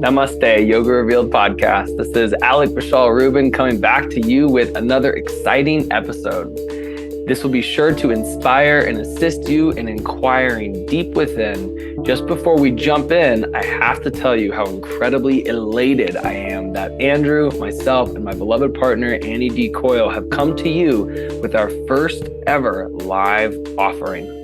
Namaste, Yoga Revealed podcast. This is Alec Vishal Rouben coming back to you with another exciting episode. This will be sure to inspire and assist you in inquiring deep within. Just before we jump in, I have to tell you how incredibly elated I am that Andrew, myself, and my beloved partner, Annie D. Coyle, have come to you with our first ever live offering.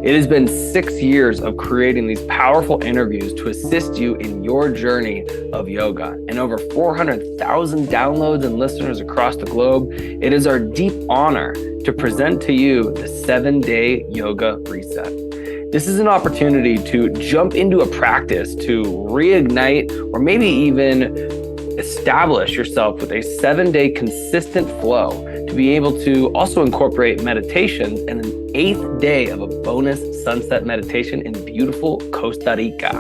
It has been 6 years of creating these powerful interviews to assist you in your journey of yoga, and over 400,000 downloads and listeners across the globe. It is our deep honor to present to you the 7-day yoga reset. This is an opportunity to jump into a practice to reignite or maybe even establish yourself with a 7-day consistent flow, to be able to also incorporate meditations and an 8th day of a bonus sunset meditation in beautiful Costa Rica.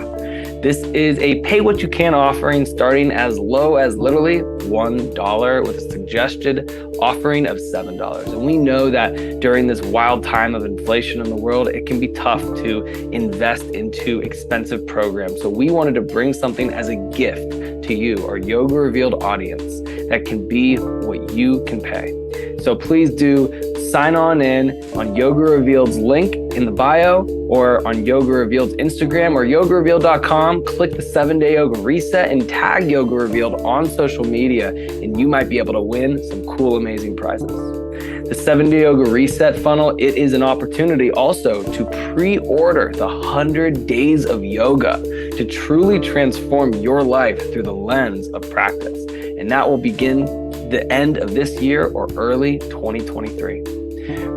This is a pay what you can offering starting as low as literally $1 with a suggested offering of $7. And we know that during this wild time of inflation in the world, it can be tough to invest into expensive programs. So we wanted to bring something as a gift to you, our Yoga Revealed audience, that can be what you can pay. So please do sign on in on Yoga Revealed's link in the bio, or on Yoga Revealed's Instagram or yogarevealed.com. Click the 7-day yoga reset and tag Yoga Revealed on social media, and you might be able to win some cool, amazing prizes. The 7-day yoga reset funnel, it is an opportunity also to pre-order the 100 days of yoga to truly transform your life through the lens of practice. And that will begin the end of this year or early 2023.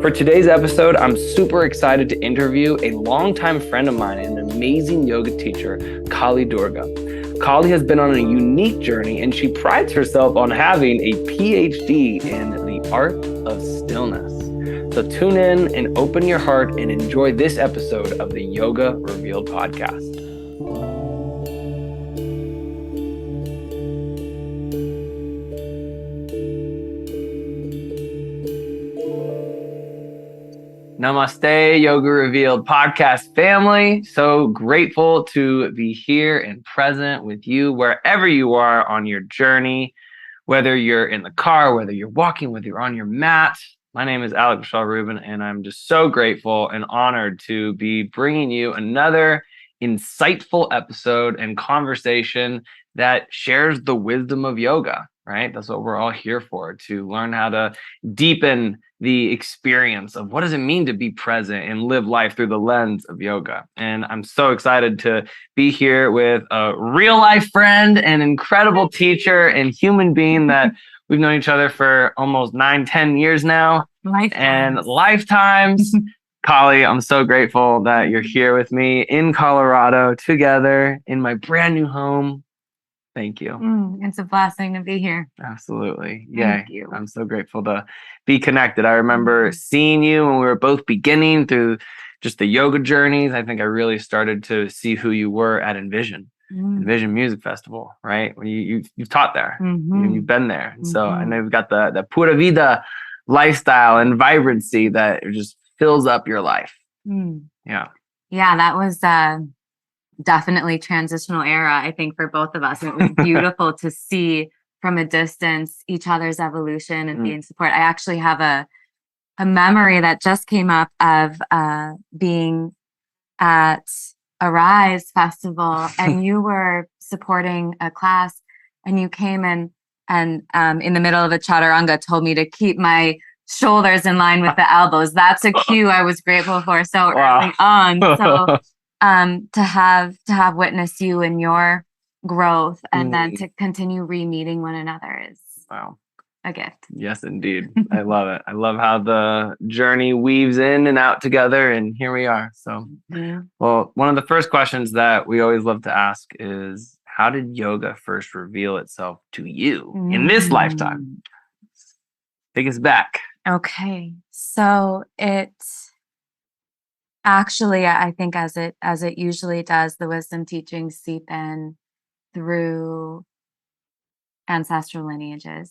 For today's episode, I'm super excited to interview a longtime friend of mine and an amazing yoga teacher, Kali Durga. Kali has been on a unique journey, and she prides herself on having a PhD in the art of stillness. So tune in and open your heart and enjoy this episode of the Yoga Revealed podcast. Namaste, Yoga Revealed podcast family. So grateful to be here and present with you wherever you are on your journey, whether you're in the car, whether you're walking, whether you're on your mat. My name is Alec Vishal Rouben, and I'm just so grateful and honored to be bringing you another insightful episode and conversation that shares the wisdom of yoga, right? That's what we're all here for, to learn how to deepen the experience of what does it mean to be present and live life through the lens of yoga. And I'm so excited to be here with a real life friend, an incredible teacher and human being that we've known each other for almost 9-10 years now. Lifetimes. Kali, I'm so grateful that you're here with me in Colorado together in my brand new home. Thank you. It's a blessing to be here. Absolutely. Thank you. I'm so grateful to be connected. I remember seeing you when we were both beginning through just the yoga journeys. I think I really started to see who you were at Envision Music Festival, right? When you've taught there, you've been there. And so I know you've got the Pura Vida lifestyle and vibrancy that just fills up your life. Yeah, that was definitely transitional era, I think, for both of us. And it was beautiful to see from a distance each other's evolution and be in support. I actually have a memory that just came up of being at a Rise festival, and you were supporting a class, and you came in and in the middle of a chaturanga told me to keep my shoulders in line with the elbows. That's a cue I was grateful for so early on. So to have witnessed you and your growth, and then to continue re-meeting one another is a gift. Yes, indeed. I love it. I love how the journey weaves in and out together, and here we are. So, well, one of the first questions that we always love to ask is, how did yoga first reveal itself to you in this lifetime? Take us back. Okay. So actually, I think as it usually does, the wisdom teachings seep in through ancestral lineages.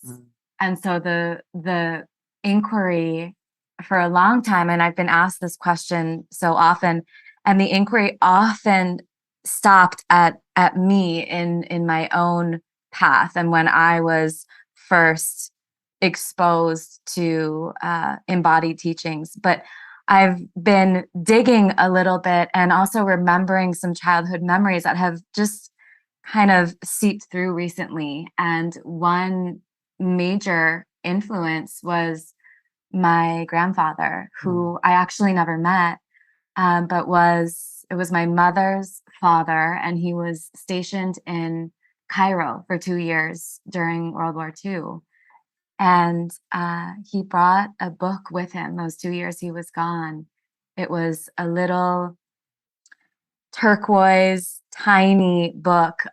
And so the inquiry for a long time, and I've been asked this question so often, and the inquiry often stopped at at me in my own path, and when I was first exposed to embodied teachings. But I've been digging a little bit and also remembering some childhood memories that have just kind of seeped through recently. And one major influence was my grandfather, who I actually never met, but it was my mother's father, and he was stationed in Cairo for 2 years during World War II. And he brought a book with him those 2 years he was gone. It was a little turquoise, tiny book,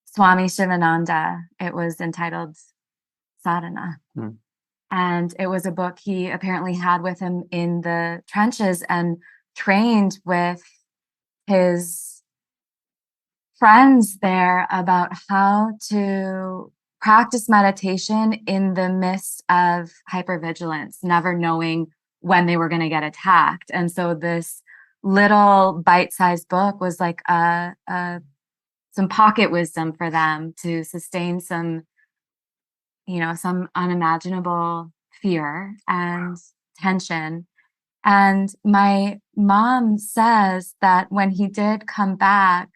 Swami Shivananda. It was entitled Sadhana. And it was a book he apparently had with him in the trenches and trained with his friends there about how to practice meditation in the midst of hypervigilance, never knowing when they were going to get attacked. And so this little bite-sized book was like some pocket wisdom for them to sustain some unimaginable fear and tension. And my mom says that when he did come back,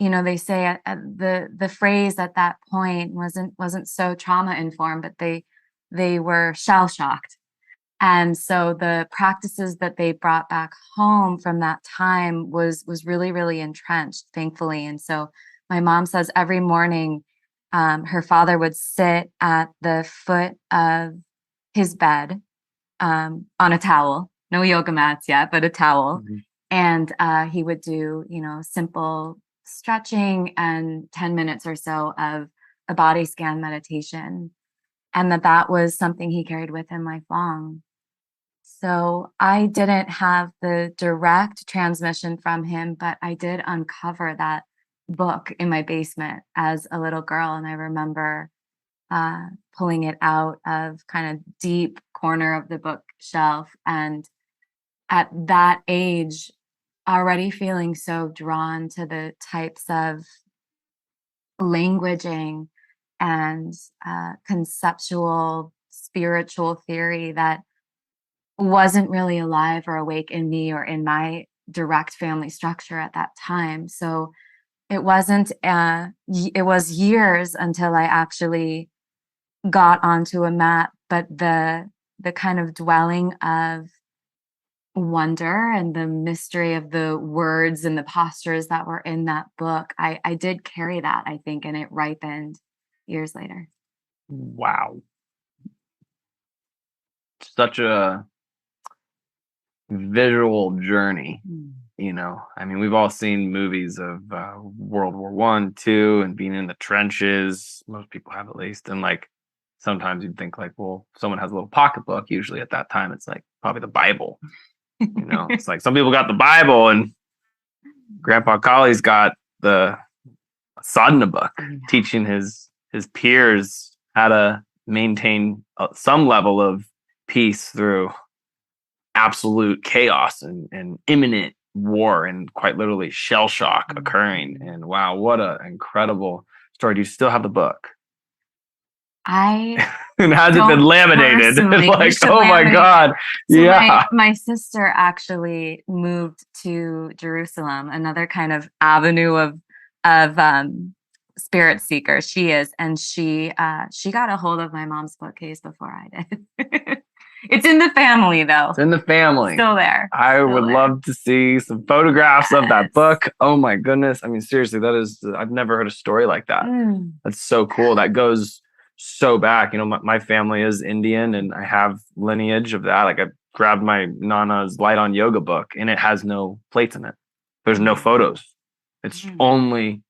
they say the phrase at that point wasn't so trauma informed, but they were shell shocked. And so the practices that they brought back home from that time was really, really entrenched, thankfully. And so my mom says every morning, her father would sit at the foot of his bed on a towel, no yoga mats yet, but a towel. And he would do, simple stretching and 10 minutes or so of a body scan meditation. And that was something he carried with him lifelong. So I didn't have the direct transmission from him, but I did uncover that book in my basement as a little girl. And I remember pulling it out of kind of deep corner of the bookshelf. And at that age, already feeling so drawn to the types of languaging and conceptual spiritual theory that wasn't really alive or awake in me or in my direct family structure at that time. So it was years until I actually got onto a mat, but the kind of dwelling of wonder and the mystery of the words and the postures that were in that book, I did carry that, I think, and it ripened years later. Wow. Such a visual journey. I mean, we've all seen movies of World War I, II, and being in the trenches. Most people have, at least. And like, sometimes you'd think like, well, someone has a little pocketbook. Usually at that time, it's like probably the Bible. It's like some people got the Bible, and Grandpa Kali's got the sadhana book, teaching his peers how to maintain some level of peace through absolute chaos and imminent war and quite literally shell shock occurring. And wow, what an incredible story. Do you still have the book? And has it been laminated? Like, oh my God. So my sister actually moved to Jerusalem, another kind of avenue of spirit seeker she is. And she got a hold of my mom's bookcase before I did. It's in the family, though. It's in the family. Still there. I would love to see some photographs of that book. Oh my goodness. I mean, seriously, I've never heard a story like that. That's so cool. That goes so back. My family is Indian, and I have lineage of that. Like, I grabbed my Nana's Light on Yoga book, and it has no plates in it. There's no photos. It's only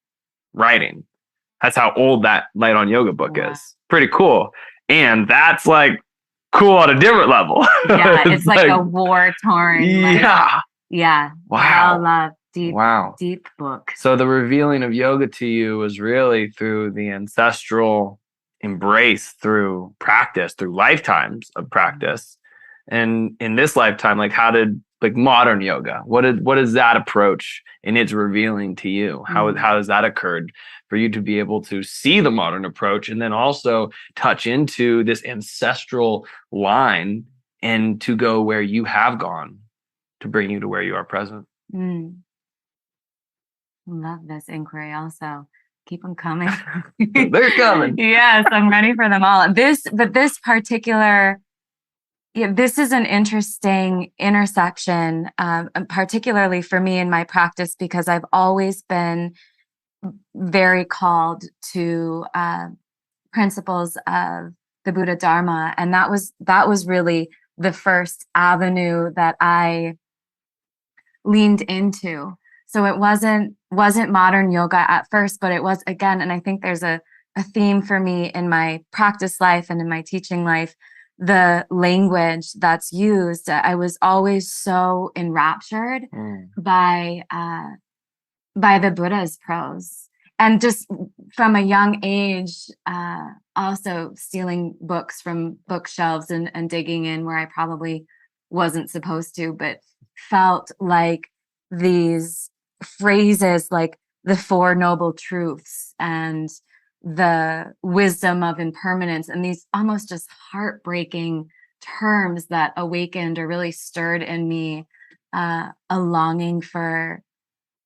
writing. That's how old that Light on Yoga book is. Pretty cool. And that's like cool on a different level. Yeah, it's like a war-torn. Yeah. Wow. Love. Deep book. So the revealing of yoga to you was really through the ancestral embrace, through practice, through lifetimes of practice. And in this lifetime, like, how did like modern yoga? What is that approach and it's revealing to you? How has that occurred for you to be able to see the modern approach and then also touch into this ancestral line and to go where you have gone to bring you to where you are present? Love this inquiry also. Keep them coming. They're coming. Yes, I'm ready for them all. This particular, this is an interesting intersection, particularly for me in my practice, because I've always been very called to principles of the Buddha Dharma, and that was really the first avenue that I leaned into. So it wasn't modern yoga at first, but it was, again, and I think there's a theme for me in my practice life and in my teaching life, the language that's used. I was always so enraptured by the Buddha's prose. And just from a young age, also stealing books from bookshelves and digging in where I probably wasn't supposed to, but felt like these phrases like the Four Noble Truths and the wisdom of impermanence and these almost just heartbreaking terms that awakened or really stirred in me a longing for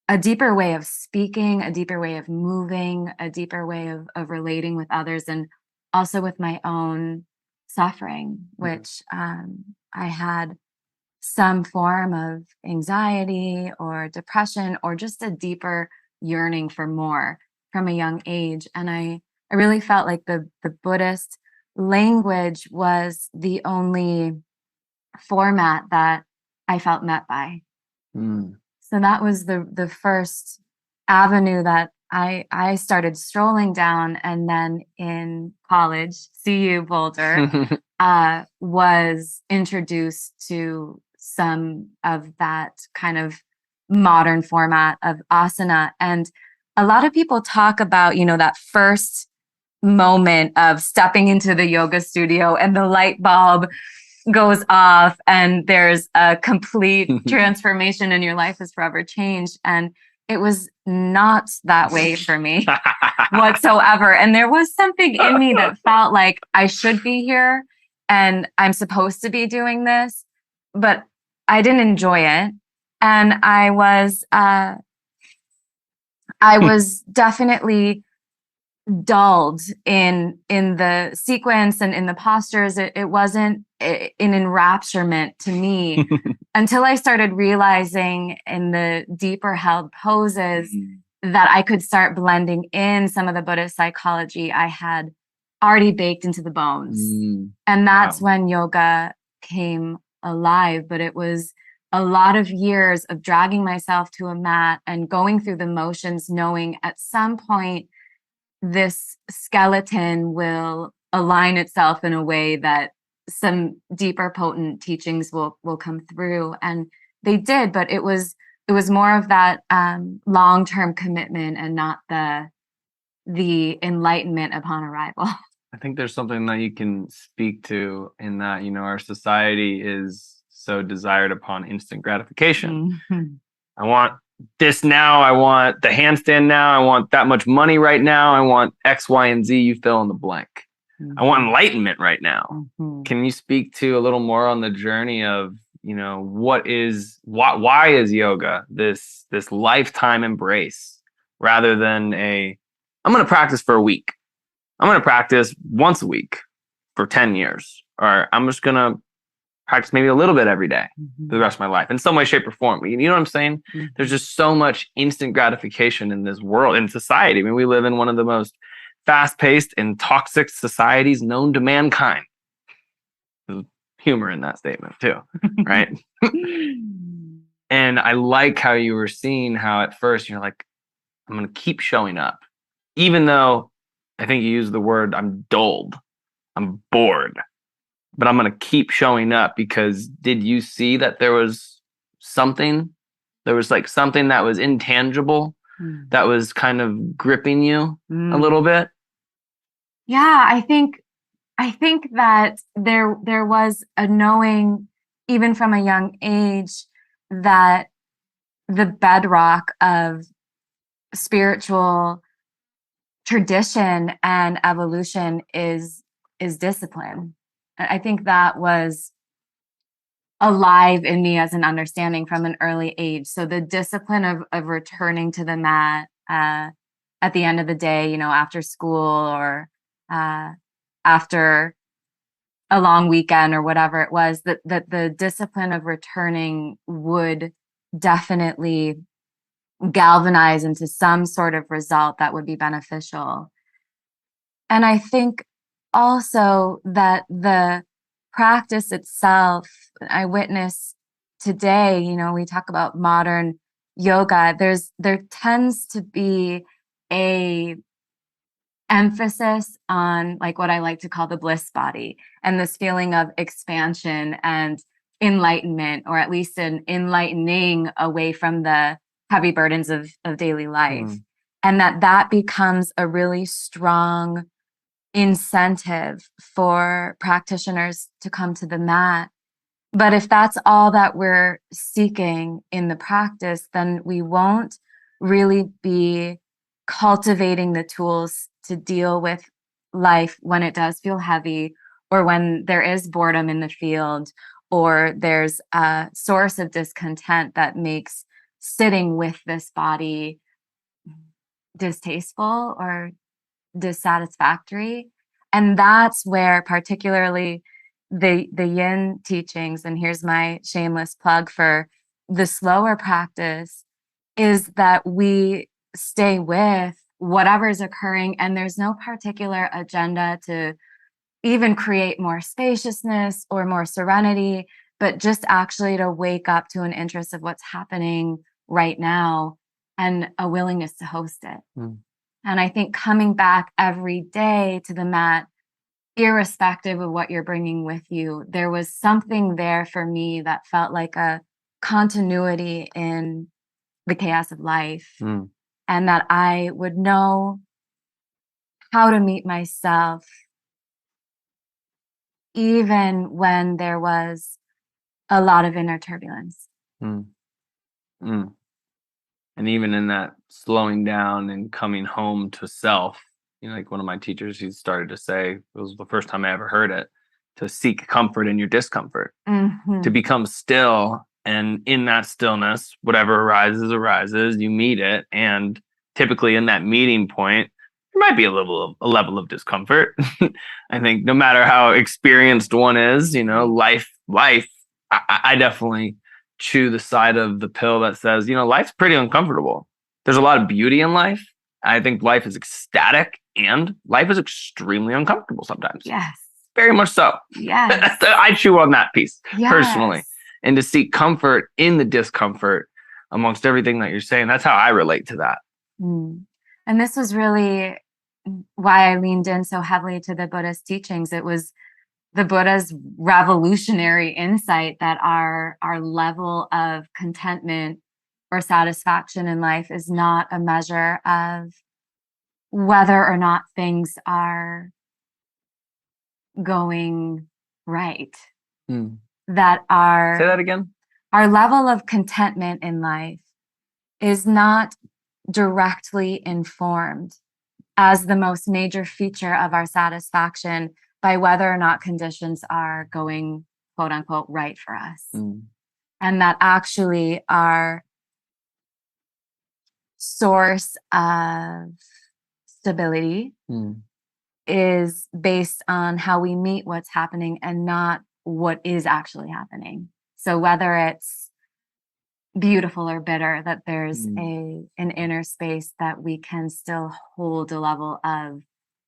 a deeper way of speaking, a deeper way of moving, a deeper way of relating with others, and also with my own suffering, which I had some form of anxiety or depression or just a deeper yearning for more from a young age. And I really felt like the Buddhist language was the only format that I felt met by. So that was the first avenue that I started strolling down. And then in college, CU Boulder, was introduced to some of that kind of modern format of asana. And a lot of people talk about, that first moment of stepping into the yoga studio and the light bulb goes off and there's a complete transformation and your life is forever changed. And it was not that way for me whatsoever. And there was something in me that felt like I should be here and I'm supposed to be doing this, but I didn't enjoy it. And I was definitely dulled in the sequence and in the postures. It wasn't an enrapturement to me until I started realizing in the deeper held poses that I could start blending in some of the Buddhist psychology I had already baked into the bones. And that's when yoga came alive. But it was a lot of years of dragging myself to a mat and going through the motions, knowing at some point this skeleton will align itself in a way that some deeper potent teachings will come through. And they did, but it was more of that long-term commitment and not the enlightenment upon arrival. I think there's something that you can speak to in that, our society is so desired upon instant gratification. I want this now. I want the handstand now. I want that much money right now. I want X, Y, and Z. You fill in the blank. I want enlightenment right now. Can you speak to a little more on the journey of, why is yoga this lifetime embrace rather than I'm going to practice for a week. I'm going to practice once a week for 10 years, or I'm just going to practice maybe a little bit every day for the rest of my life in some way, shape, or form. You know what I'm saying? There's just so much instant gratification in this world, in society. I mean, we live in one of the most fast-paced and toxic societies known to mankind. There's humor in that statement too, right? And I like how you were seeing how at first you're like, I'm going to keep showing up. Even though I think you used the word, I'm dulled, I'm bored. But I'm going to keep showing up because did you see that there was something? There was like something that was intangible that was kind of gripping you a little bit? Yeah, I think that there was a knowing, even from a young age, that the bedrock of spiritual tradition and evolution is discipline. I think that was alive in me as an understanding from an early age. So the discipline of returning to the mat at the end of the day, you know, after school or after a long weekend or whatever it was, that the discipline of returning would definitely galvanize into some sort of result that would be beneficial. And I think also that the practice itself, I witness today, you know, we talk about modern yoga, there tends to be a emphasis on like what I like to call the bliss body and this feeling of expansion and enlightenment, or at least an enlightening away from the heavy burdens of daily life. And that becomes a really strong incentive for practitioners to come to the mat. But if that's all that we're seeking in the practice, then we won't really be cultivating the tools to deal with life when it does feel heavy, or when there is boredom in the field, or there's a source of discontent that makes sitting with this body distasteful or dissatisfactory. And that's where particularly the yin teachings, and here's my shameless plug for the slower practice, is that we stay with whatever's occurring, and there's no particular agenda to even create more spaciousness or more serenity, but just actually to wake up to an interest of what's happening right now and a willingness to host it. And I think coming back every day to the mat, irrespective of what you're bringing with you, there was something there for me that felt like a continuity in the chaos of life, and that I would know how to meet myself even when there was a lot of inner turbulence. And even in that slowing down and coming home to self, you know, like one of my teachers, he started to say, it was the first time I ever heard it, to seek comfort in your discomfort, to become still. And in that stillness, whatever arises, you meet it. And typically in that meeting point, there might be a level of discomfort. I think no matter how experienced one is, you know, life, I definitely chew the side of the pill that says, you know, life's pretty uncomfortable. There's a lot of beauty in life. I think life is ecstatic, and life is extremely uncomfortable sometimes. Yes. Very much so. Yes. I chew on that piece personally. And to seek comfort in the discomfort amongst everything that you're saying, that's how I relate to that. And this was really why I leaned in so heavily to the Buddhist teachings. It was the Buddha's revolutionary insight that our level of contentment or satisfaction in life is not a measure of whether or not things are going right. That Say that again. Our level of contentment in life is not directly informed as the most major feature of our satisfaction by whether or not conditions are going, quote unquote, right for us. And that actually our source of stability is based on how we meet what's happening and not what is actually happening. So whether it's beautiful or bitter, that there's an inner space that we can still hold a level of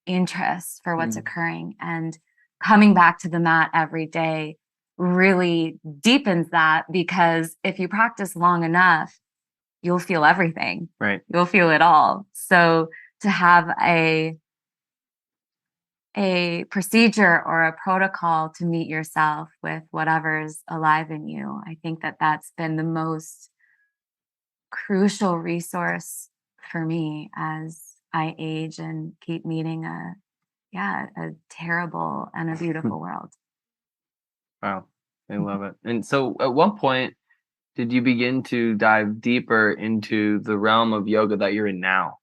interest for what's occurring, and coming back to the mat every day really deepens that, because if you practice long enough, you'll feel everything. Right. You'll feel it all. So to have a procedure or a protocol to meet yourself with whatever's alive in you, I think that that's been the most crucial resource for me as I age and keep meeting a terrible and a beautiful world. Wow. I love it. And so at one point did you begin to dive deeper into the realm of yoga that you're in now?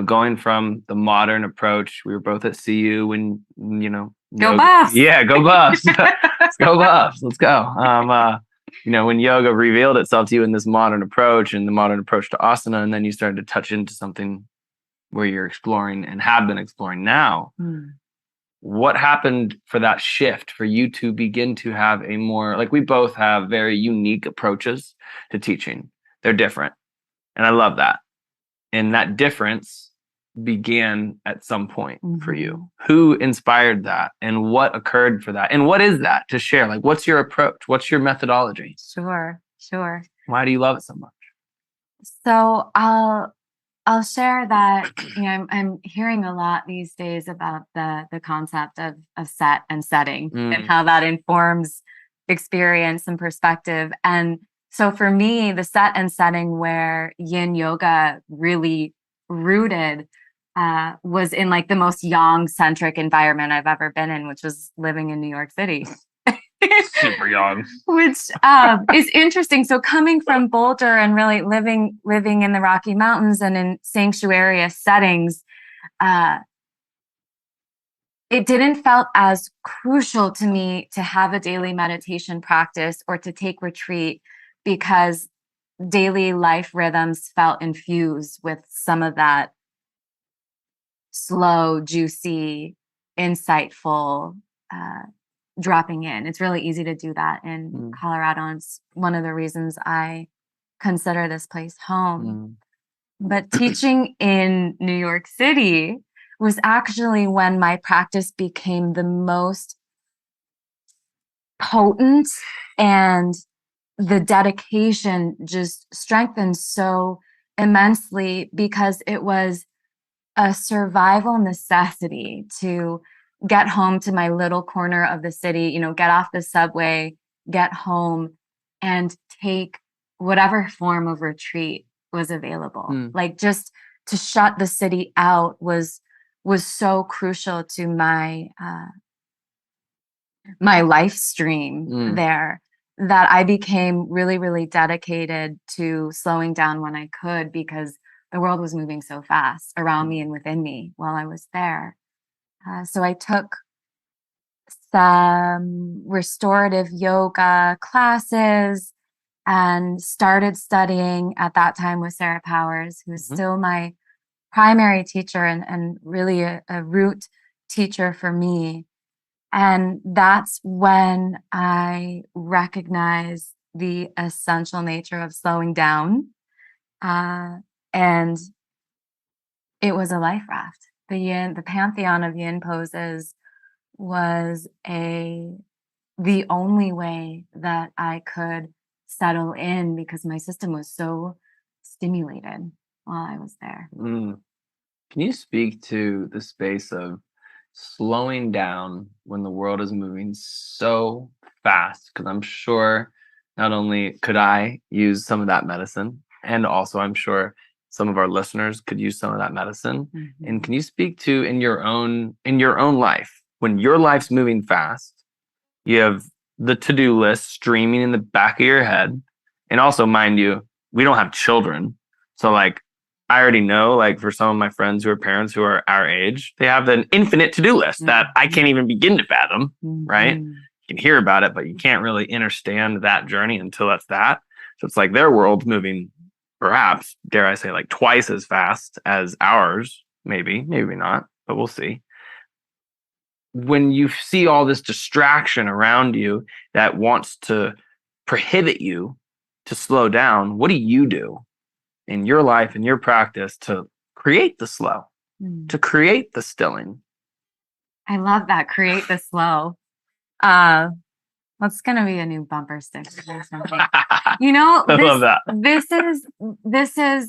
Going from the modern approach, we were both at CU when, Go yoga, Buffs! yeah, go Buffs. Let's go Buffs. Let's go. When yoga revealed itself to you in this modern approach and the modern approach to asana, and then you started to touch into something where you're exploring and have been exploring now. What happened for that shift for you to begin to have a more, like, we both have very unique approaches to teaching. They're different. And I love that. And that difference began at some point for you. Who inspired that and what occurred for that? And what is that to share? Like, what's your approach? What's your methodology? Sure. Why do you love it so much? So I'll share that, I'm hearing a lot these days about the concept of set and setting and how that informs experience and perspective. And so for me, the set and setting where yin yoga really rooted was in like the most yang-centric environment I've ever been in, which was living in New York City. Super young. Which is interesting. So coming from Boulder and really living in the Rocky Mountains and in sanctuarious settings, it didn't felt as crucial to me to have a daily meditation practice or to take retreat, because daily life rhythms felt infused with some of that slow, juicy, insightful dropping in. It's really easy to do that in Colorado. And it's one of the reasons I consider this place home. But teaching in New York City was actually when my practice became the most potent, and the dedication just strengthened so immensely, because it was a survival necessity to get home to my little corner of the city, get off the subway, get home, and take whatever form of retreat was available. Like, just to shut the city out was so crucial to my my life stream there, that I became really, really dedicated to slowing down when I could, because the world was moving so fast around me and within me while I was there. So I took some restorative yoga classes and started studying at that time with Sarah Powers, who's still my primary teacher and really a root teacher for me. And that's when I recognized the essential nature of slowing down. And it was a life raft. The pantheon of yin poses was the only way that I could settle in, because my system was so stimulated while I was there. Can you speak to the space of slowing down when the world is moving so fast? Because I'm sure not only could I use some of that medicine, and also I'm sure some of our listeners could use some of that medicine. And can you speak to in your own life, when your life's moving fast, you have the to-do list streaming in the back of your head, and also, mind you, we don't have children, so like, I already know, like, for some of my friends who are parents who are our age, they have an infinite to-do list that I can't even begin to fathom, right? You can hear about it, but you can't really understand that journey until that's that. So it's like their world's moving, perhaps, dare I say, like twice as fast as ours. Maybe not, but we'll see. When you see all this distraction around you that wants to prohibit you to slow down, what do you do in your life, in your practice, to create the slow, to create the stilling? I love that. Create the slow. That's gonna be a new bumper sticker or something. I love that. This is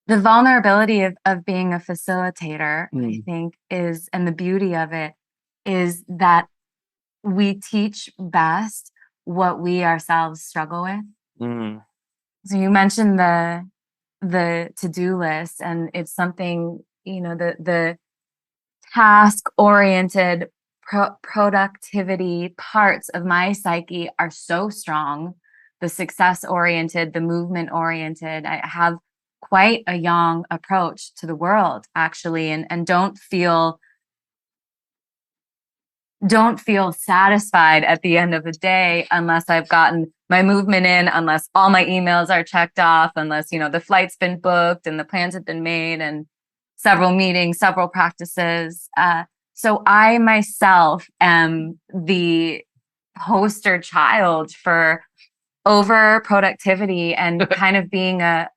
the vulnerability of being a facilitator, I think, and the beauty of it is that we teach best what we ourselves struggle with. So you mentioned the to-do list, and it's something, the task-oriented productivity parts of my psyche are so strong the success oriented, the movement oriented. I have quite a yang approach to the world, actually, and don't feel satisfied at the end of the day unless I've gotten my movement in, unless all my emails are checked off, unless, the flight's been booked and the plans have been made and several meetings, several practices. So I myself am the poster child for over productivity and kind of being a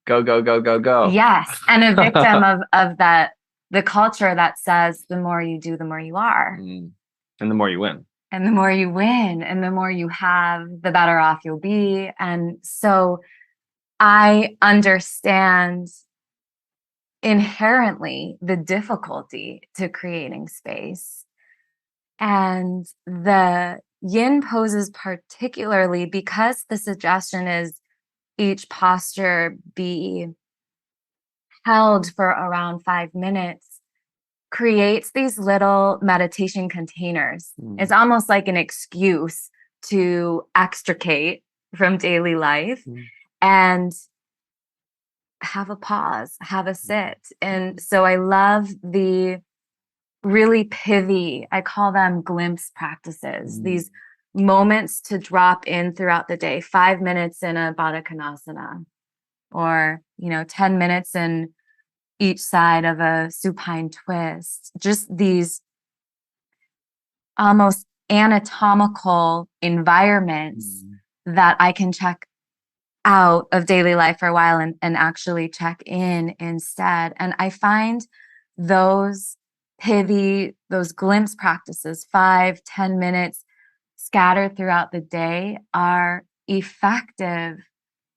go, go, go, go, go. Yes, and a victim of that, the culture that says the more you do, the more you are. And the more you win. And the more you win and the more you have, the better off you'll be. And so I understand inherently the difficulty to creating space. And the yin poses particularly because the suggestion is each posture be held for around 5 minutes, creates these little meditation containers. It's almost like an excuse to extricate from daily life and have a pause, have a sit. And so I love the really pithy, I call them glimpse practices, these moments to drop in throughout the day, 5 minutes in a Baddha Konasana, or 10 minutes in each side of a supine twist. Just these almost anatomical environments that I can check out of daily life for a while and actually check in instead. And I find those pithy, those glimpse practices, 5-10 minutes scattered throughout the day, are effective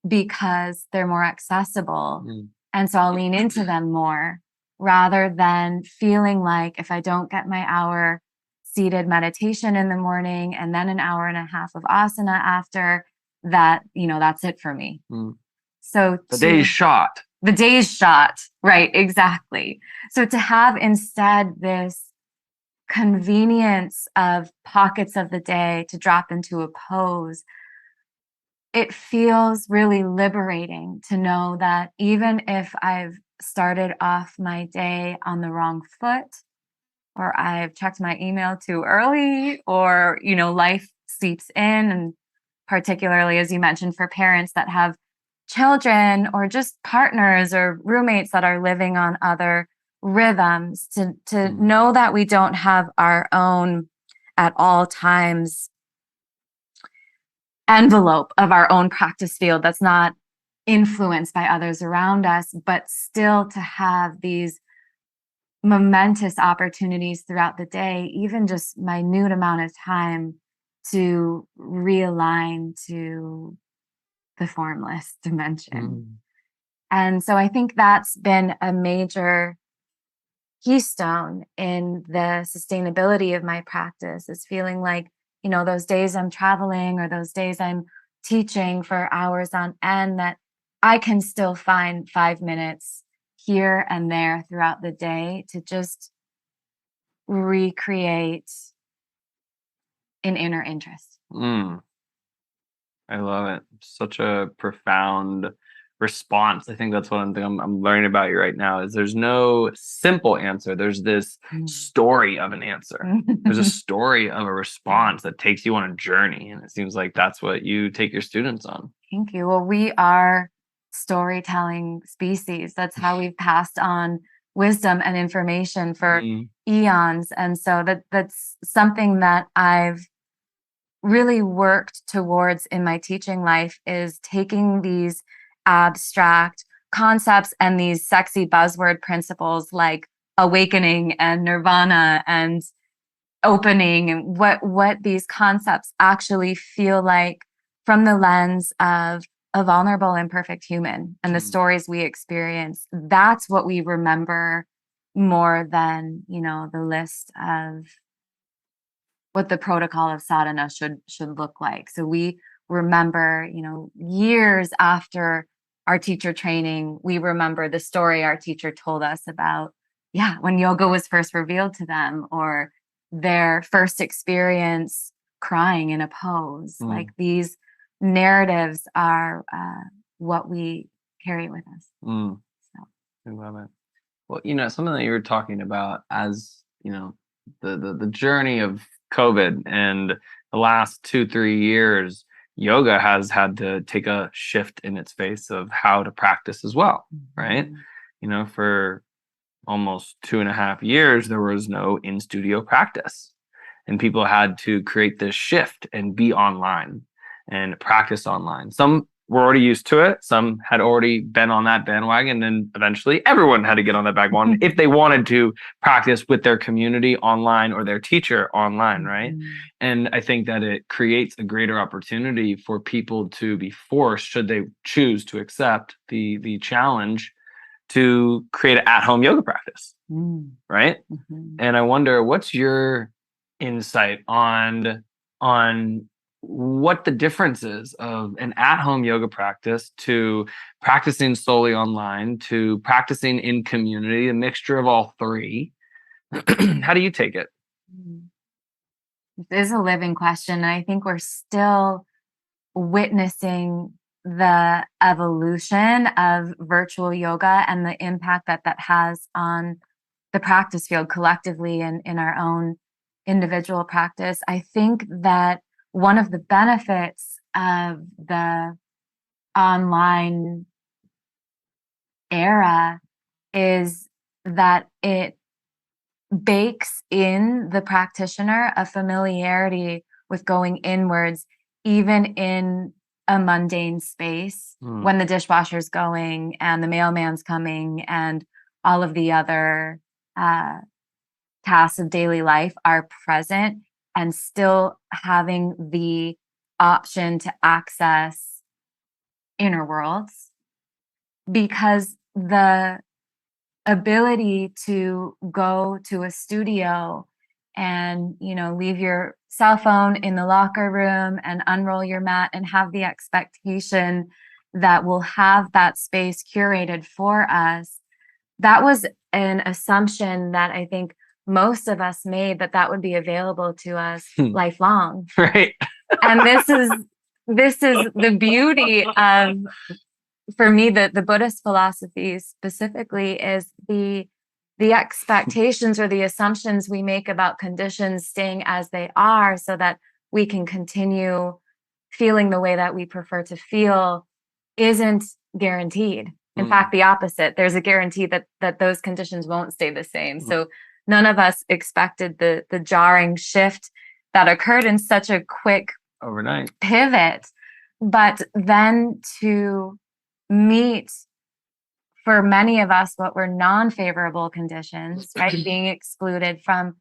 because they're more accessible. And so I'll lean into them more rather than feeling like if I don't get my hour seated meditation in the morning and then an hour and a half of asana after that, that's it for me. So the day's shot. The day's shot. Right. Exactly. So to have instead this convenience of pockets of the day to drop into a pose, it feels really liberating to know that even if I've started off my day on the wrong foot, or I've checked my email too early, or, life seeps in, and particularly, as you mentioned, for parents that have children or just partners or roommates that are living on other rhythms, to know that we don't have our own at all times envelope of our own practice field that's not influenced by others around us, but still to have these momentous opportunities throughout the day, even just minute amount of time to realign to the formless dimension. And so I think that's been a major keystone in the sustainability of my practice, is feeling like, those days I'm traveling or those days I'm teaching for hours on end, that I can still find 5 minutes here and there throughout the day to just recreate an inner interest. I love it. Such a profound response. I think that's one thing I'm learning about you right now, is there's no simple answer. There's this story of an answer. There's a story of a response that takes you on a journey. And it seems like that's what you take your students on. Thank you. Well, we are storytelling species. That's how we've passed on wisdom and information for eons. And so that's something that I've really worked towards in my teaching life, is taking these abstract concepts and these sexy buzzword principles like awakening and nirvana and opening, and what these concepts actually feel like from the lens of a vulnerable, imperfect human and the stories we experience. That's what we remember more than, the list of what the protocol of sadhana should look like. So we remember, years after our teacher training, we remember the story our teacher told us about, when yoga was first revealed to them, or their first experience crying in a pose. Like these narratives are what we carry with us. So. I love it. Well, something that you were talking about as, the journey of COVID and the last 2-3 years, yoga has had to take a shift in its face of how to practice as well, right? For almost 2.5 years, there was no in-studio practice. And people had to create this shift and be online and practice online. Some were already used to it. Some had already been on that bandwagon. And eventually everyone had to get on that bandwagon if they wanted to practice with their community online or their teacher online, right? And I think that it creates a greater opportunity for people to be forced, should they choose to accept the challenge, to create an at-home yoga practice, right? And I wonder, what's your insight on what the difference is of an at-home yoga practice to practicing solely online to practicing in community, a mixture of all three? How do you take it? This is a living question. And I think we're still witnessing the evolution of virtual yoga and the impact that has on the practice field collectively and in our own individual practice. I think that one of the benefits of the online era is that it bakes in the practitioner a familiarity with going inwards, even in a mundane space, when the dishwasher's going and the mailman's coming and all of the other tasks of daily life are present, and still having the option to access inner worlds, because the ability to go to a studio and leave your cell phone in the locker room and unroll your mat and have the expectation that we'll have that space curated for us, that was an assumption that I think most of us made, that would be available to us lifelong. Right. And this is the beauty of, for me, the Buddhist philosophy specifically, is the expectations or the assumptions we make about conditions staying as they are so that we can continue feeling the way that we prefer to feel isn't guaranteed. In fact, the opposite. There's a guarantee that those conditions won't stay the same. So none of us expected the jarring shift that occurred in such a quick overnight pivot. But then to meet, for many of us, what were non-favorable conditions, right? Being excluded from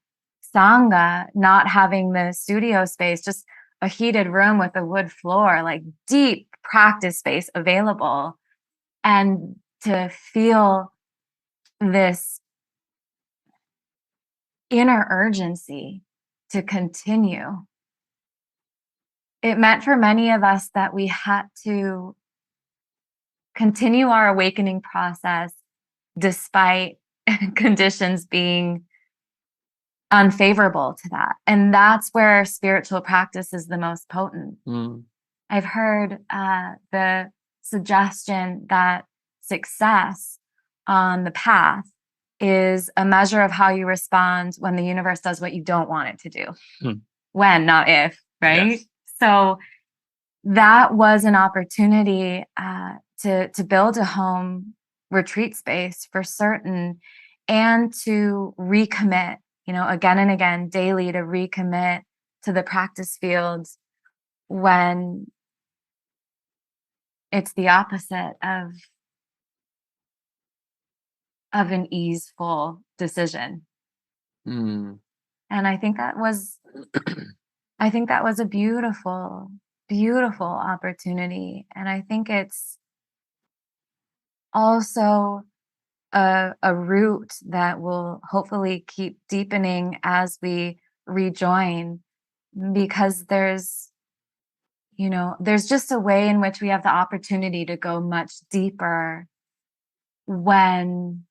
Sangha, not having the studio space, just a heated room with a wood floor, like deep practice space available, and to feel this inner urgency to continue. It meant for many of us that we had to continue our awakening process despite conditions being unfavorable to that. And that's where spiritual practice is the most potent. I've heard the suggestion that success on the path is a measure of how you respond when the universe does what you don't want it to do. When, not if, right? Yes. So that was an opportunity to build a home retreat space for certain, and to recommit, again and again, daily, to recommit to the practice fields when it's the opposite of an easeful decision. And I think that was a beautiful, beautiful opportunity. And I think it's also a route that will hopefully keep deepening as we rejoin, because there's just a way in which we have the opportunity to go much deeper when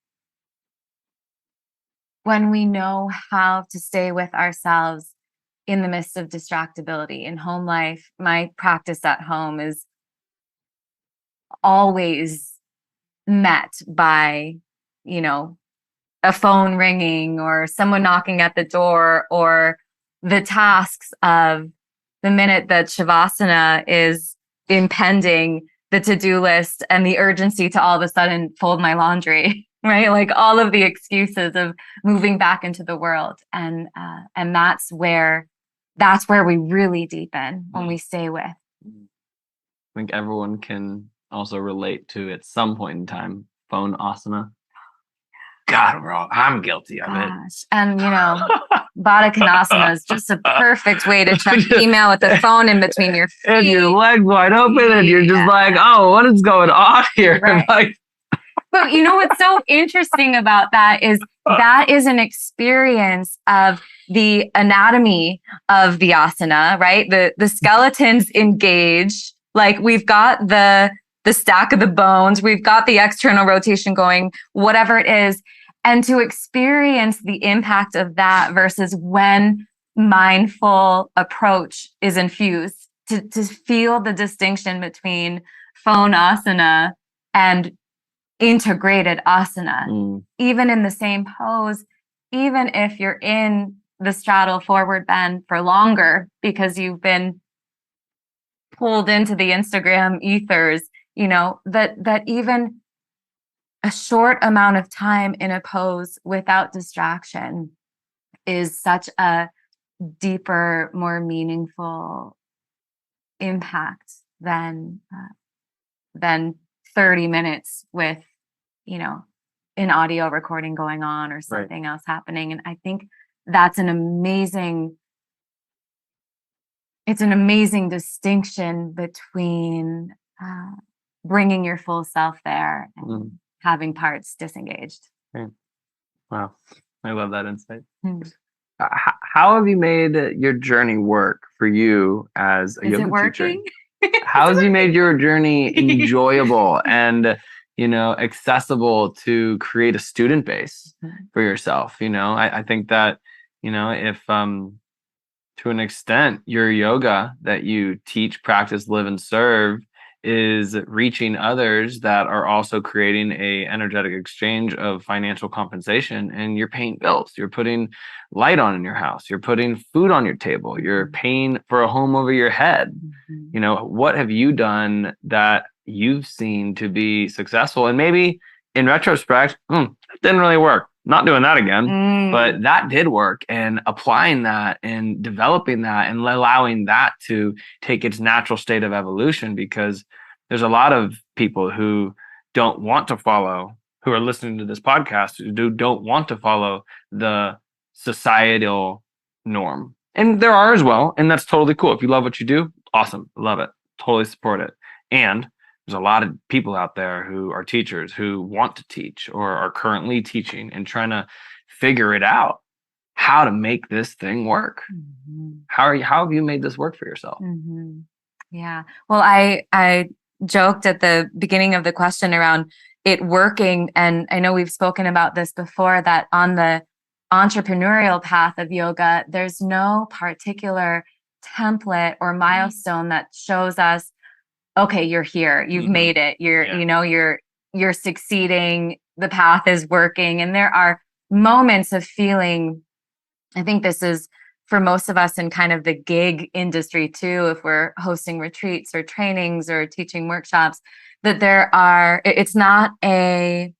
we know how to stay with ourselves in the midst of distractibility in home life. My practice at home is always met by, a phone ringing or someone knocking at the door, or the tasks of the minute that Shavasana is impending, the to-do list and the urgency to all of a sudden fold my laundry, right? Like all of the excuses of moving back into the world. And that's where we really deepen when we stay with. I think everyone can also relate to, at some point in time, phone asana. God, I'm guilty of it. And Baddha Konasana is just a perfect way to check email with the phone in between your feet. And your legs wide open, and you're just like, oh, what is going on here? Right. But what's so interesting about that is an experience of the anatomy of the asana, right? The skeletons engage. Like we've got the stack of the bones, we've got the external rotation going, whatever it is. And to experience the impact of that versus when mindful approach is infused, to feel the distinction between phone asana and integrated asana, even in the same pose, even if you're in the straddle forward bend for longer because you've been pulled into the Instagram ethers, that even a short amount of time in a pose without distraction is such a deeper, more meaningful impact than 30 minutes with, an audio recording going on or something else happening. And I think that's an amazing distinction between bringing your full self there and having parts disengaged. Okay. Wow. I love that insight. How have you made your journey work for you as a yoga teacher? How has you made your journey enjoyable and, accessible to create a student base for yourself? I think that, if to an extent your yoga that you teach, practice, live, and serve is reaching others that are also creating a energetic exchange of financial compensation, and you're paying bills, you're putting light on in your house, you're putting food on your table, you're paying for a home over your head. What have you done that you've seen to be successful? And maybe in retrospect, it didn't really work. Not doing that again, but that did work, and applying that and developing that and allowing that to take its natural state of evolution, because there's a lot of people who don't want to follow, who are listening to this podcast, who don't want to follow the societal norm. And there are as well, and that's totally cool. If you love what you do, awesome. Love it. Totally support it. And there's a lot of people out there who are teachers who want to teach or are currently teaching and trying to figure it out, how to make this thing work. How have you made this work for yourself? Yeah. Well, I joked at the beginning of the question around it working. And I know we've spoken about this before, that on the entrepreneurial path of yoga, there's no particular template or milestone that shows us, okay, you're here, you've made it, you're succeeding, the path is working. And there are moments of feeling, I think this is for most of us in kind of the gig industry too, if we're hosting retreats or trainings or teaching workshops, that it's not a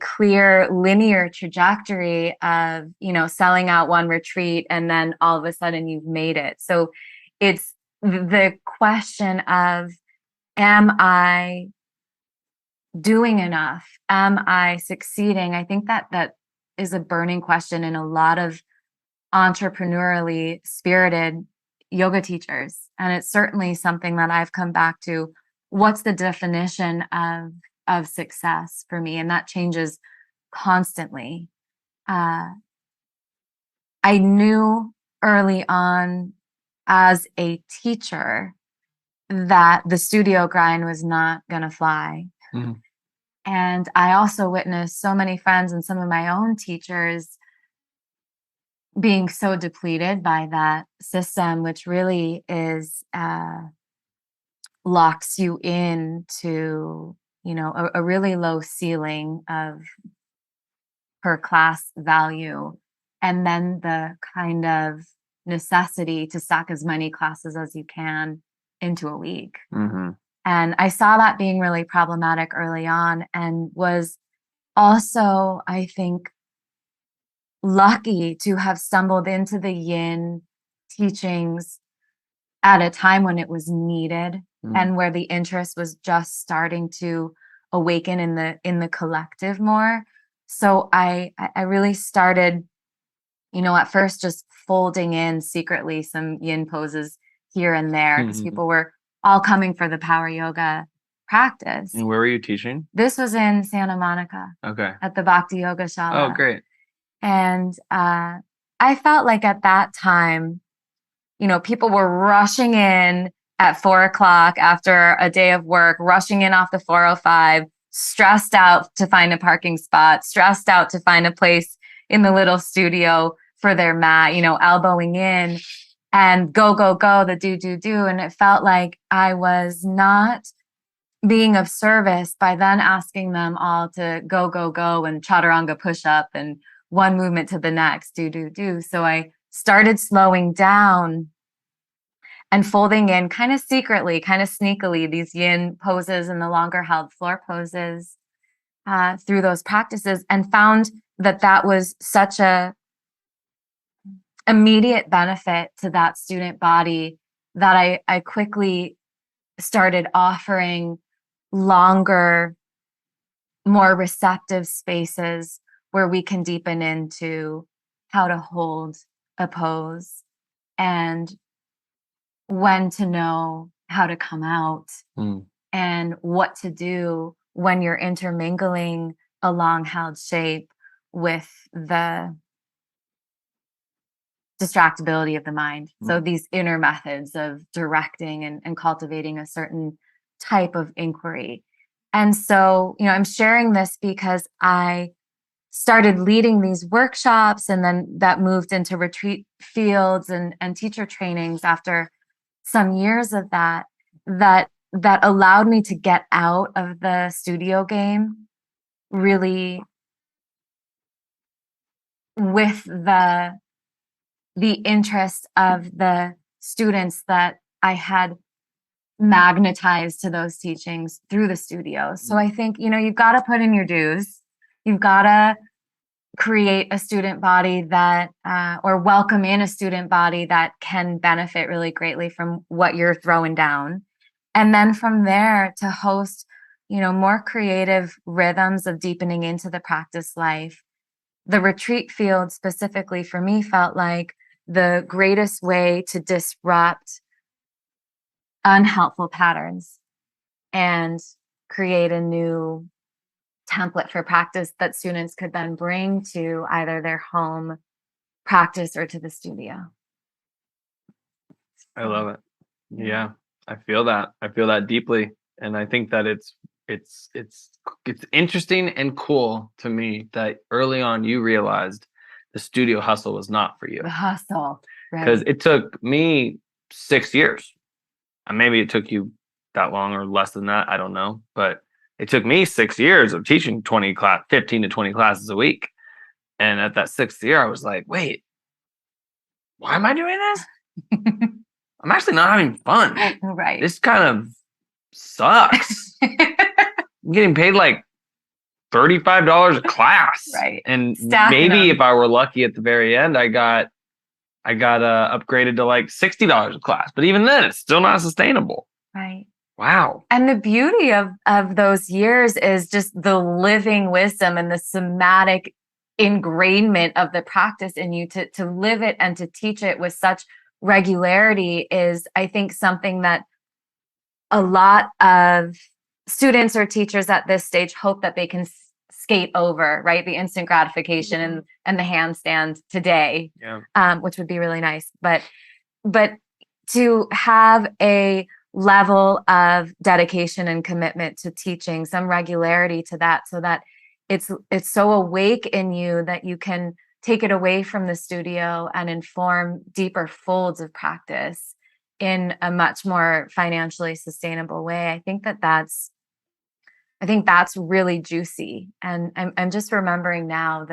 clear linear trajectory of, selling out one retreat and then all of a sudden you've made it. So it's the question of, am I doing enough? Am I succeeding? I think that is a burning question in a lot of entrepreneurially spirited yoga teachers. And it's certainly something that I've come back to. What's the definition of success for me? And that changes constantly. I knew early on as a teacher that the studio grind was not going to fly. And I also witnessed so many friends and some of my own teachers being so depleted by that system, which really is locks you into, a really low ceiling of per class value, and then the kind of necessity to stack as many classes as you can into a week. Mm-hmm. And I saw that being really problematic early on, and was also, I think, lucky to have stumbled into the yin teachings at a time when it was needed, and where the interest was just starting to awaken in the collective more. So I really started, at first just folding in secretly some yin poses here and there, because people were all coming for the power yoga practice. And where were you teaching? This was in Santa Monica. Okay. At the Bhakti Yoga Shala. Oh, great. And I felt like at that time, people were rushing in at 4 o'clock after a day of work, rushing in off the 405, stressed out to find a parking spot, stressed out to find a place in the little studio for their mat, elbowing in, and go, go, go, the do. And it felt like I was not being of service by then asking them all to go, go, go, and chaturanga push up and one movement to the next, do. So I started slowing down and folding in kind of secretly, kind of sneakily, these yin poses and the longer held floor poses through those practices, and found that was such a immediate benefit to that student body that I quickly started offering longer, more receptive spaces where we can deepen into how to hold a pose and when to know how to come out and what to do when you're intermingling a long held shape with the distractibility of the mind. So these inner methods of directing and cultivating a certain type of inquiry. And so, I'm sharing this because I started leading these workshops, and then that moved into retreat fields and teacher trainings after some years of that allowed me to get out of the studio game really with the interest of the students that I had magnetized to those teachings through the studio. So I think, you've got to put in your dues. You've got to create a student body that, or welcome in a student body that can benefit really greatly from what you're throwing down. And then from there to host, more creative rhythms of deepening into the practice life. The retreat field specifically for me felt like the greatest way to disrupt unhelpful patterns and create a new template for practice that students could then bring to either their home practice or to the studio. I love it. Yeah, I feel that deeply. And I think that it's interesting and cool to me that early on you realized the studio hustle was not for you. The hustle, right? Because it took me 6 years. And maybe it took you that long or less than that. I don't know. But it took me 6 years of teaching 15 to 20 classes a week. And at that 6th year, I was like, wait, why am I doing this? I'm actually not having fun. Right. This kind of sucks. I'm getting paid like $35 a class. Right. And Stacking maybe them. if I were lucky at the very end, I got upgraded to like $60 a class. But even then, it's still not sustainable. Right. Wow. And the beauty of those years is just the living wisdom and the somatic ingrainment of the practice in you to live it and to teach it with such regularity is, I think, something that a lot of students or teachers at this stage hope that they can skate over, right? The instant gratification and the handstand today, which would be really nice. But to have a level of dedication and commitment to teaching, some regularity to that, so that it's so awake in you that you can take it away from the studio and inform deeper folds of practice in a much more financially sustainable way. I think that's really juicy. And I'm just remembering now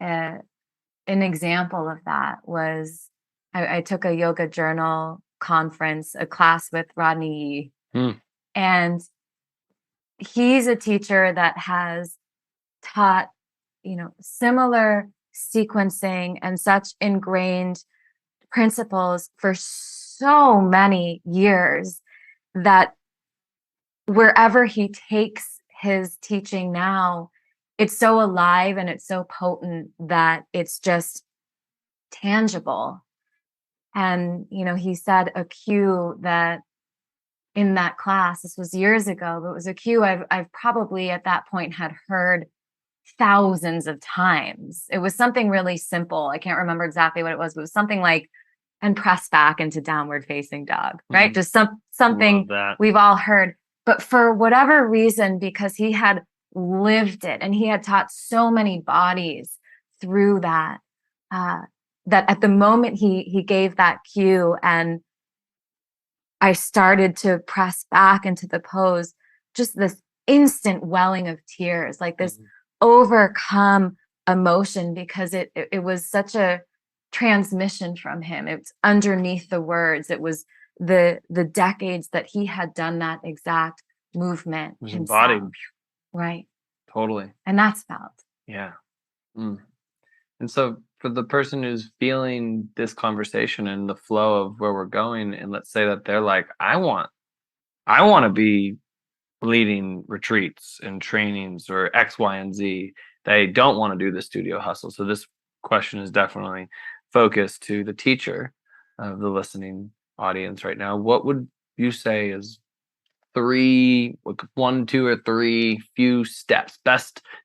an example of that was I took a yoga journal conference, a class with Rodney Yee. And he's a teacher that has taught, similar sequencing and such ingrained principles for so many years that wherever he takes his teaching now, it's so alive and it's so potent that it's just tangible. And, he said a cue that in that class, this was years ago, but it was a cue I've probably at that point had heard thousands of times. It was something really simple. I can't remember exactly what it was, but it was something like, and press back into downward facing dog, right? Just something we've all heard. But for whatever reason, because he had lived it and he had taught so many bodies through that, that at the moment he gave that cue and I started to press back into the pose, just this instant welling of tears, like this overcome emotion, because it was such a transmission from him. It's underneath the words. It was the decades that he had done that exact movement himself. Embodied. Right. Totally. And that's felt. Yeah. And so for the person who's feeling this conversation and the flow of where we're going, and let's say that they're like, I want to be leading retreats and trainings or X, Y, and Z. They don't want to do the studio hustle. So this question is definitely focused to the teacher of the listening audience right now. What would you say is 1, 2, or 3 few steps,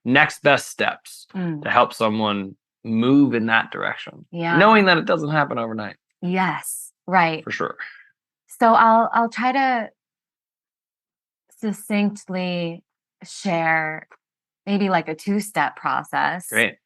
next best steps to help someone move in that direction? Yeah. Knowing that it doesn't happen overnight. Yes, right. For sure. So I'll try to succinctly share maybe like a 2-step process. Great.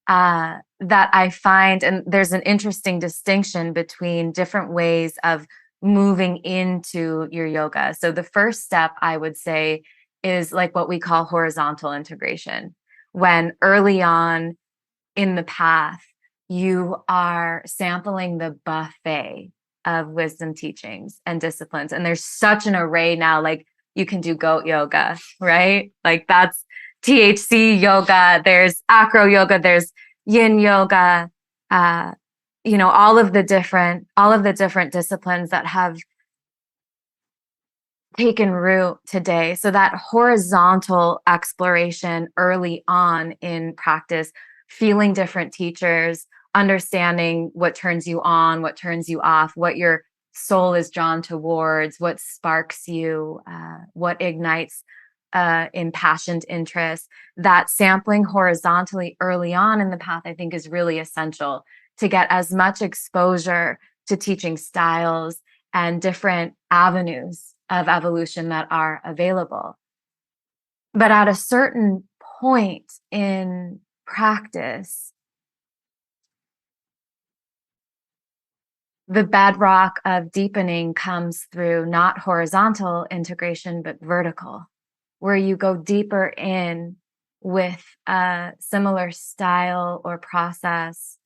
That I find, and there's an interesting distinction between different ways of moving into your yoga. So the first step I would say is like what we call horizontal integration. When early on in the path, you are sampling the buffet of wisdom teachings and disciplines. And there's such an array now, like you can do goat yoga, right? Like that's THC yoga, there's acro yoga, there's yin yoga, all of the different disciplines that have taken root today. So that horizontal exploration early on in practice, feeling different teachers, understanding what turns you on, what turns you off, what your soul is drawn towards, what sparks you, what ignites impassioned interest. That sampling horizontally early on in the path, I think, is really essential to get as much exposure to teaching styles and different avenues of evolution that are available. But at a certain point in practice, the bedrock of deepening comes through not horizontal integration, but vertical, where you go deeper in with a similar style or process,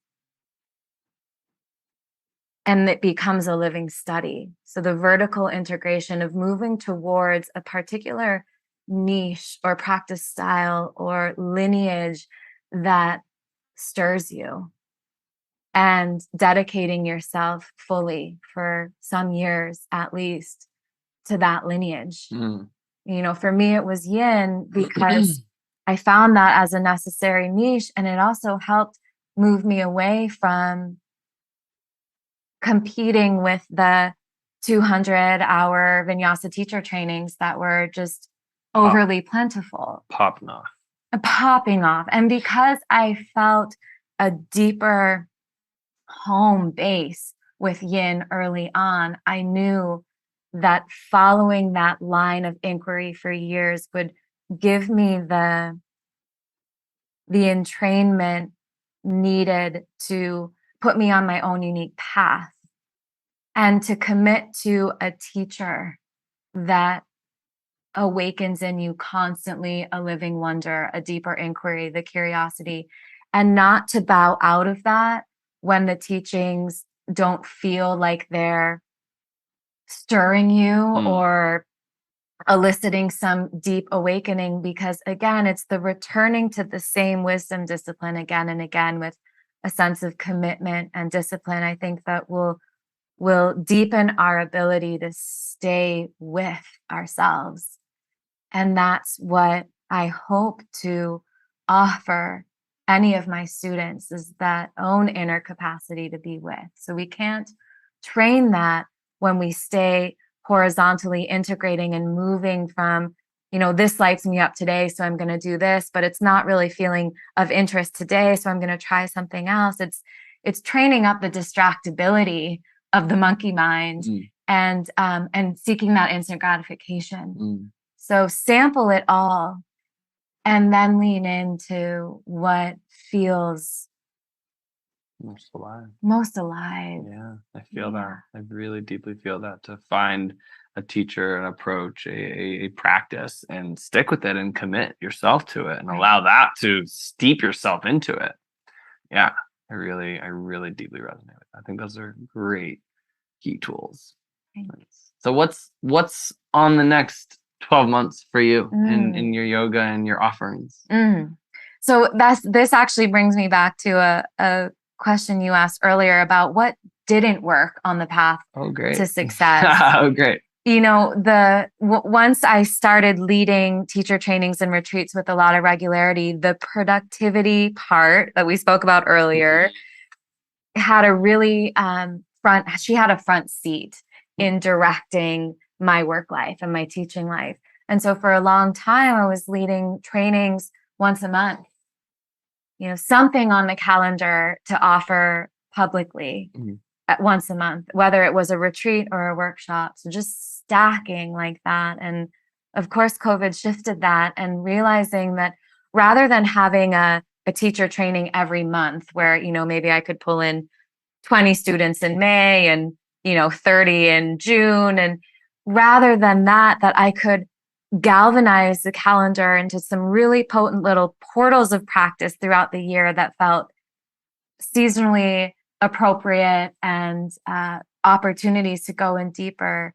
and it becomes a living study. So the vertical integration of moving towards a particular niche or practice style or lineage that stirs you, and dedicating yourself fully for some years at least to that lineage. For me, it was yin because I found that as a necessary niche, and it also helped move me away from competing with the 200-hour vinyasa teacher trainings that were just overly plentiful. Popping off. And because I felt a deeper home base with yin early on, I knew that following that line of inquiry for years would give me the entrainment needed to put me on my own unique path and to commit to a teacher that awakens in you constantly a living wonder, a deeper inquiry, the curiosity, and not to bow out of that when the teachings don't feel like they're stirring you or eliciting some deep awakening, because again, it's the returning to the same wisdom discipline again and again with a sense of commitment and discipline. I think that will deepen our ability to stay with ourselves. And that's what I hope to offer any of my students, is that own inner capacity to be with. So we can't train that when we stay horizontally integrating and moving from, this lights me up today, so I'm going to do this, but it's not really feeling of interest today, so I'm going to try something else. It's training up the distractibility of the monkey mind and seeking that instant gratification. So sample it all and then lean into what feels most alive. Yeah, I feel that. I really deeply feel that, to find a teacher, an approach, a practice, and stick with it and commit yourself to it and allow that to steep yourself into it. Yeah, I really deeply resonate with that. I think those are great key tools. Thanks. So what's on the next 12 months for you in your yoga and your offerings? So this actually brings me back to a question you asked earlier about what didn't work on the path to success. Oh, great. Once I started leading teacher trainings and retreats with a lot of regularity, the productivity part that we spoke about earlier had a really front seat in directing my work life and my teaching life. And so for a long time, I was leading trainings once a month, something on the calendar to offer publicly at once a month, whether it was a retreat or a workshop. So just stacking like that. And of course, COVID shifted that, and realizing that rather than having a teacher training every month where, maybe I could pull in 20 students in May and, 30 in June. And rather than that I could galvanize the calendar into some really potent little portals of practice throughout the year that felt seasonally appropriate and opportunities to go in deeper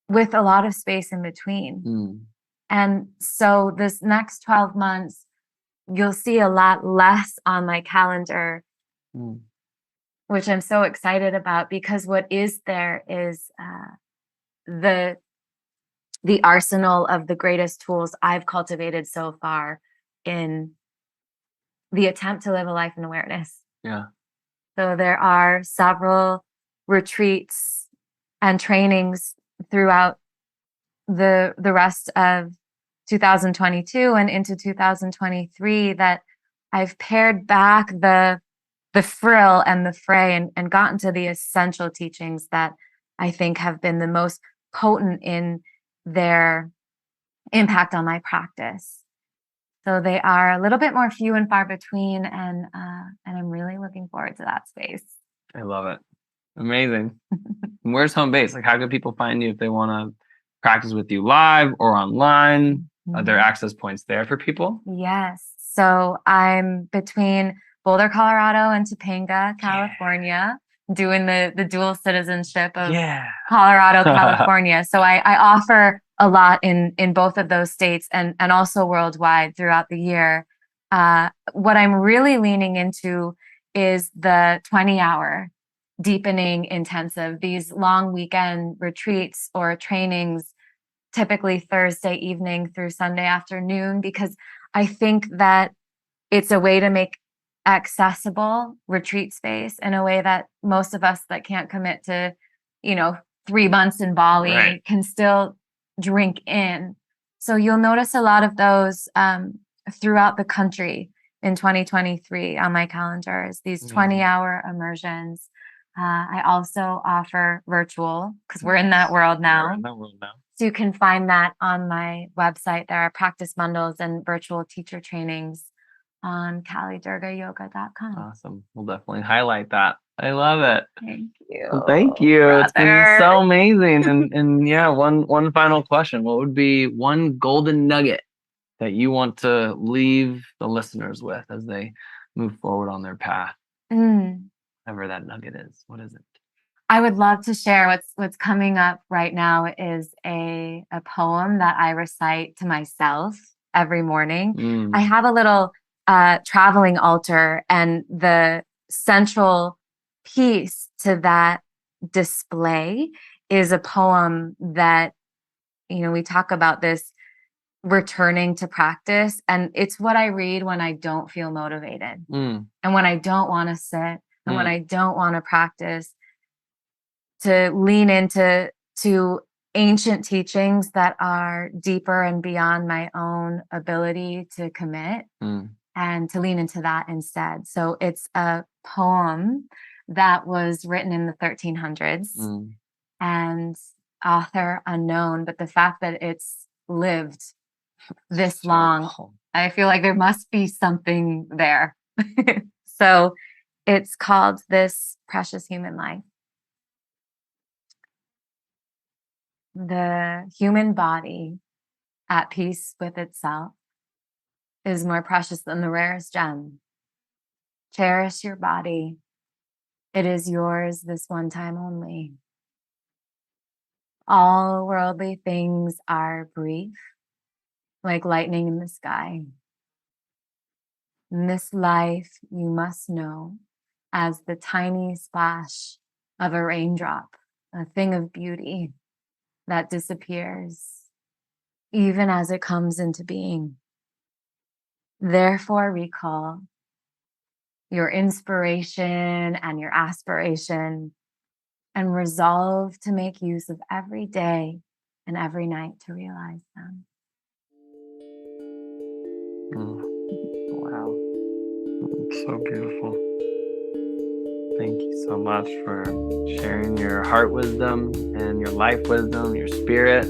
with a lot of space in between. And so this next 12 months, you'll see a lot less on my calendar, which I'm so excited about, because what is there is the arsenal of the greatest tools I've cultivated so far in the attempt to live a life in awareness. Yeah. So there are several retreats and trainings throughout the rest of 2022 and into 2023 that I've pared back the frill and the fray and gotten to the essential teachings that I think have been the most potent in their impact on my practice. So they are a little bit more few and far between, and I'm really looking forward to that space. I love it. Amazing. Where's home base? Like, how can people find you if they want to practice with you live or online? Are there access points there for people? Yes. So I'm between Boulder, Colorado and Topanga, California, doing the dual citizenship of Colorado, California. So I offer a lot in both of those states and also worldwide throughout the year. What I'm really leaning into is the 20-hour deepening intensive, these long weekend retreats or trainings, typically Thursday evening through Sunday afternoon, because I think that it's a way to make accessible retreat space in a way that most of us that can't commit to, 3 months in Bali can still drink in. So you'll notice a lot of those throughout the country in 2023 on my calendar, is these 20-hour immersions. I also offer virtual, because we're in that world now. So you can find that on my website. There are practice bundles and virtual teacher trainings on kalidurgayoga.com. Awesome. We'll definitely highlight that. I love it. Thank you. Well, thank you. Brother. It's been so amazing. And yeah, one final question. What would be one golden nugget that you want to leave the listeners with as they move forward on their path? Whatever that nugget is. What is it? I would love to share what's coming up right now is a poem that I recite to myself every morning. I have a little traveling altar, and the central piece to that display is a poem that, we talk about this returning to practice, and it's what I read when I don't feel motivated and when I don't want to sit and when I don't want to practice, to lean into ancient teachings that are deeper and beyond my own ability to commit, and to lean into that instead. So it's a poem that was written in the 1300s and author unknown, but the fact that it's lived this long, I feel like there must be something there. So it's called This Precious Human Life. The human body at peace with itself is more precious than the rarest gem. Cherish your body. It is yours this one time only. All worldly things are brief, like lightning in the sky. In this life, you must know as the tiny splash of a raindrop, a thing of beauty that disappears even as it comes into being. Therefore, recall your inspiration and your aspiration and resolve to make use of every day and every night to realize them. Wow. It's so beautiful. Thank you so much for sharing your heart wisdom and your life wisdom, your spirit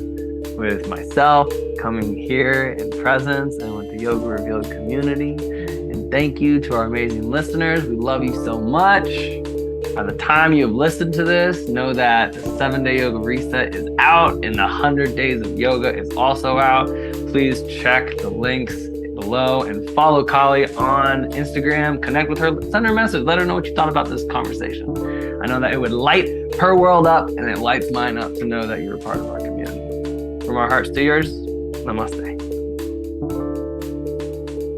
with myself, coming here in presence and with the Yoga Revealed community. And thank you to our amazing listeners. We love you so much. By the time you have listened to this, know that the 7-Day Yoga Reset is out and the 100 Days of Yoga is also out. Please check the links below and follow Kali on Instagram. Connect with her, send her a message, let her know what you thought about this conversation. I know that it would light her world up and it lights mine up to know that you're a part of our community. From our hearts to yours, namaste.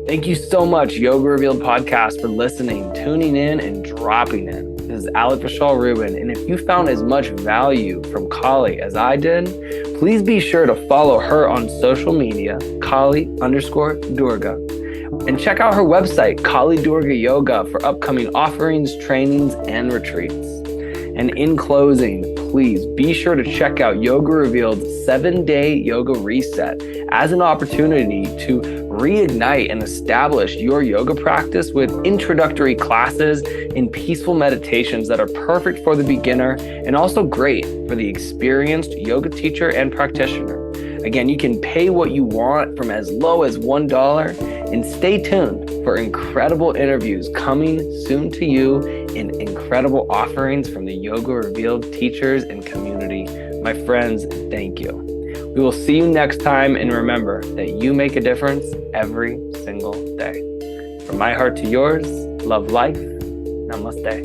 Thank you so much, Yoga Revealed Podcast, for listening, tuning in, and dropping in. This is Alec Vishal Rouben, and if you found as much value from Kali as I did, please be sure to follow her on social media, Kali_Durga, and check out her website, Kali Durga Yoga, for upcoming offerings, trainings, and retreats. And in closing, please be sure to check out Yoga Revealed's 7-Day Yoga Reset as an opportunity to reignite and establish your yoga practice with introductory classes and peaceful meditations that are perfect for the beginner and also great for the experienced yoga teacher and practitioner. Again, you can pay what you want from as low as $1, and stay tuned for incredible interviews coming soon to you and incredible offerings from the Yoga Revealed teachers and community. My friends, thank you. We will see you next time, and remember that you make a difference every single day. From my heart to yours, love life. Namaste.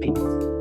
Peace.